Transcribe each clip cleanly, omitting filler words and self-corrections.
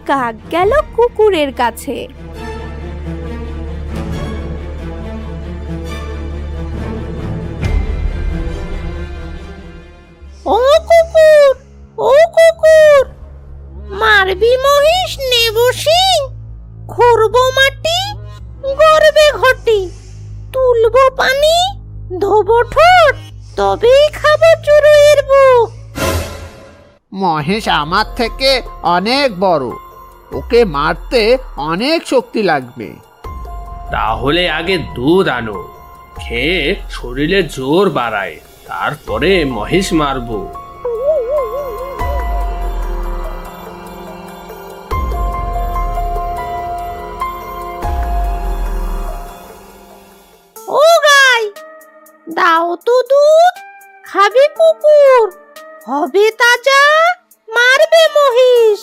কাক গেল কুকুরের কাছে। ও কুকুর, ও কুকুর, মারবি মহিষ নেব শিং, খুঁড়বো মাটি গড়বে ঘটি, তুলবো পানি ধোবো ঠোঁট, তবেই খাবো চড়ুইয়ের বুক। মহেশ আমার থেকে অনেক বড়, ওকে মারতে অনেক শক্তি লাগবে। তাহলে আগে দুধ আনো, খেয়ে শরীরে জোর বাড়ায়, তারপরে মহিষ মারবো। ও গাই, দাও তো দুধ, খাবে কুকুর, হবে তাজা, মারবে মহিষ,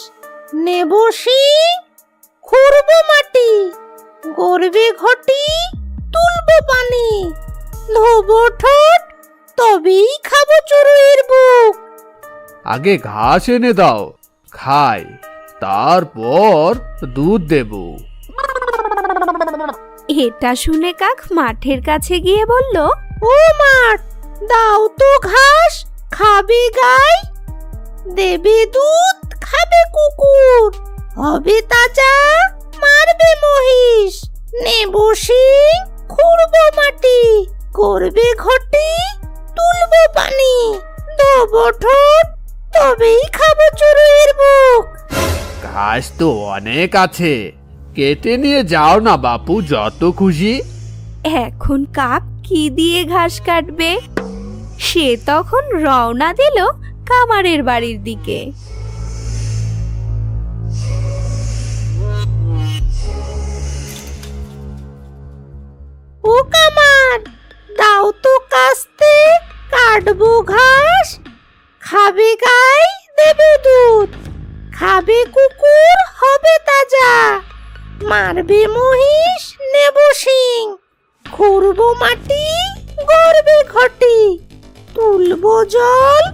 নেব শিং, খুঁড়বো মাটি গড়বে ঘটি, তুলবো পানি ধোবো ঠোঁট, তবেই খাবো চড়ুইয়ের বুক। আগে ঘাস এনে দাও, খাই, তারপর দুধ দেব। এটা শুনে কাক মাঠের কাছে গিয়ে বলল, ও মাঠ, দাও তো ঘাস, খাবে গাই, দেবে দুধ, খাবে কুকুর, হবে তাজা, মারবে মহিষ, নেব শিং, খুঁড়বো মাটি করবে ঘটি, তুলবো পানি ধোবো ঠোঁট, তবেই খাবো চড়ুইয়ের বুক। ঘাস তো অনেক আছে, কেটে নিয়ে যাও না বাপু, যত খুশি। এখন কাক কি দিয়ে ঘাস কাটবে? সে তখন রওনা দিল কামারের বাড়ির দিকে। ও কামার, দাও তো কাস্তে, কাটবো ঘাস, খাবে গাই, দেবে দুধ, খাবে কুকুর, হবে তাজা, মারবে মহিষ, নেব শিং, খুঁড়বো মাটি গড়বে ঘটি, তুলবো জল,